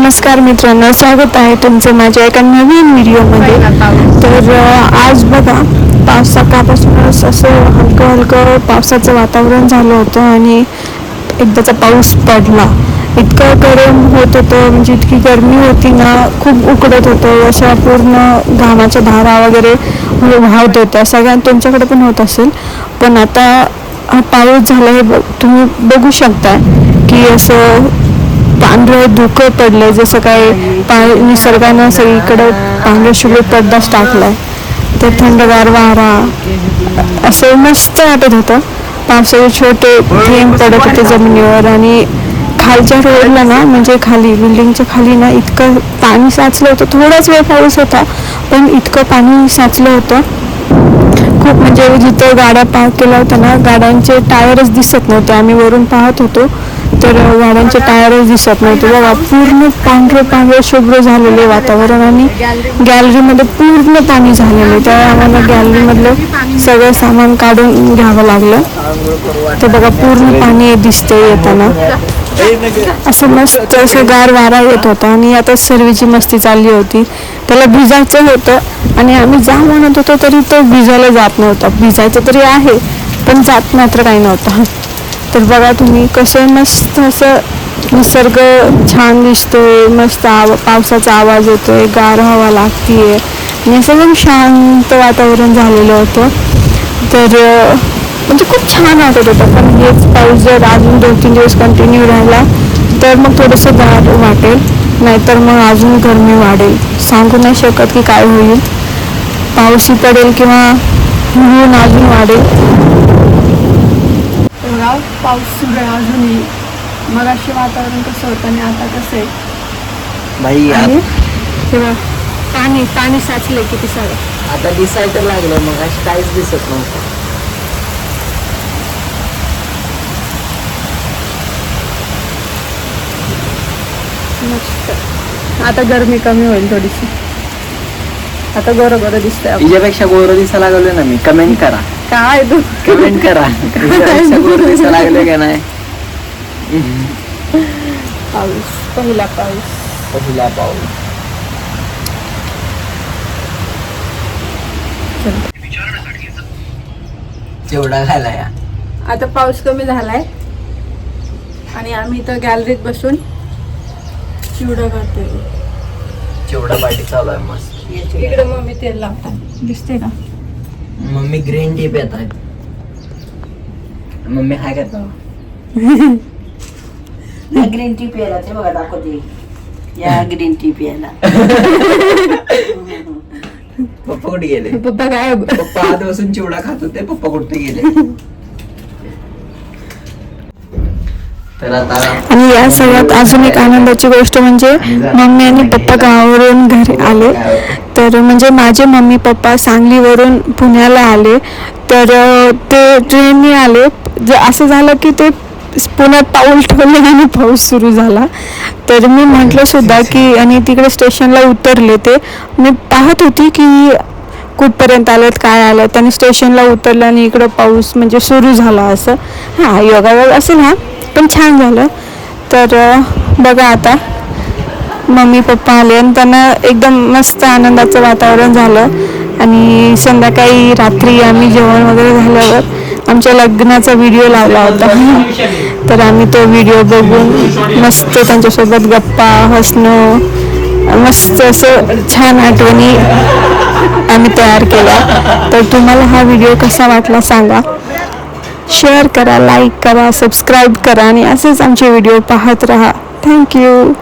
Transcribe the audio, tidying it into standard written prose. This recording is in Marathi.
नमस्कार मित्रांनो, स्वागत आहे तुमचं माझ्या एका नवीन व्हिडिओमध्ये. तर आज बघा, पाऊस सकाळपासूनच असं हलकं हलकं पावसाचं वातावरण झालं होतं आणि एकदाचा पाऊस पडला. इतकं गरम होत होतं, म्हणजे इतकी गरमी होती ना, खूप उकडत होतं, अशा पूर्ण घामाच्या धारा वगैरे वाहत होत्या. सगळ्यांना तुमच्याकडे पण होत असेल, पण आता हा पाऊस झाला हे तुम्ही बघू शकता की असं पांढरं धुकं पडलंय, जसं काय निसर्गानं सगळीकडे पांढऱ्या शुभ्र पडदाच टाकलाय. ते थंडगार वारा असं मस्त वाटत होतं. पावसाचे छोटे थेंब पडत होते जमिनीवर आणि खालच्या रोडला ना, म्हणजे खाली बिल्डिंगच्या खाली ना इतकं पाणी साचलं होतं. थोडाच वेळ पाऊस होता पण इतकं पाणी साचलं होतं खूप. म्हणजे जिथं गाड्या पार्क केल्या होत्या ना, गाड्यांचे टायरच दिसत नव्हते. आम्ही वरून पाहत होतो तर गाड्यांचे टायरच दिसत नव्हते. बघा, पूर्ण पांढरं शुभ्र झालेले वातावरण आणि गॅलरीमध्ये पूर्ण पाणी झालेलं. त्यावेळी आम्हाला गॅलरीमधलं सगळं सामान काढून घ्यावं लागलं. तर बघा, पूर्ण पाणी दिसतंय येताना. असं मस्त असं गार वारा येत होता आणि आता सर्वीची मस्ती चालली होती. त्याला भिजायचं होतं आणि आम्ही जा म्हणत होतो तरी तो भिजायला जात नव्हता. भिजायचं तरी आहे पण जात मात्र काही नव्हता. तर बघा तुम्ही कसं मस्त असं निसर्ग छान दिसतोय, मस्त पावसाचा आवाज येतोय, गार हवा लागतीये आणि सगळं शांत वातावरण झालेलं होतं. तर म्हणजे खूप छान वाटत होतं. पण हेच पाऊस जर अजून 2-3 दिवस कंटिन्यू राहिला तर मग थोडंसं गार वाटेल, नाहीतर मग अजून गरमी वाढेल. सांगू नाही शकत की काय होईल, पाऊसही पडेल किंवा ऊन अजून वाढेल. पाऊस सुरू आहे अजूनही. मग असे वातावरण कसं होतं आणि आता कसं आहे भाई, तेव्हा पाणी पाणी साचलंय किती सारं. आता दिसायला तर लागलं, मग अशी काहीच दिसत नव्हतं. मस्त. आता गरमी कमी होईल थोडीशी. आता गोरं गोरं दिसतंय. तिच्यापेक्षा गोरं दिसायला लागलोय ना मी. कमेंट करा, काय तू कमेंट करा, तिच्यापेक्षा गोरं दिसायला लागले का नाही. पाऊस, पहिला पाऊस. पहिला पाऊस. चिवडा खायला या. आता पाऊस कमी झालाय आणि आम्ही इथं गॅलरीत बसून चिवडा करतोय. चिवडा पार्टी चालू आहे मस्त. इकडे मम्मी तेल लावतात, दिसते का? मम्मी ग्रीन टी पित आहेत. मम्मी हाय का? ग्रीन टी प्यायला ते बघा दाखवते. या ग्रीन टी प्यायला. पप्पा कुठे गेले? पप्पा काय? पप्पा आत बसून चिवडा खात होते. पप्पा कुठे गेले? तर आता आणि या सगळ्यात अजून एक आनंदाची गोष्ट म्हणजे मम्मी आणि पप्पा गावावरून घरी आले. तर म्हणजे माझे मम्मी पप्पा सांगलीवरून पुण्याला आले. तर ते ट्रेनने आले. असं झालं की ते पुण्यात पाऊल ठेवले आणि पाऊस सुरू झाला. तर मी म्हटलं सुद्धा की, आणि तिकडे स्टेशनला उतरले. ते मी पाहत होती की कुठपर्यंत आलेत, काय आलं. त्यांनी स्टेशनला उतरलं आणि इकडं पाऊस म्हणजे सुरू झाला. असं हां, योगायोग असेल हा, पण छान झालं. तर बघा, आता मम्मी पप्पा आले आणि त्यांना एकदम मस्त आनंदाचं वातावरण झालं. आणि संध्याकाळी रात्री आम्ही जेवण वगैरे झाल्यावर आमच्या लग्नाचा व्हिडिओ लावला होता. तर आम्ही तो व्हिडिओ बघून मस्त त्यांच्यासोबत गप्पा हसणं, मस्त असं छान आठवणी आम्ही तयार केल्या. तर तुम्हाला हा व्हिडिओ कसा वाटला सांगा. शेअर करा, लाईक करा, सबस्क्राईब करा आणि असेच आमचे व्हिडिओ पाहत राहा. थँक्यू.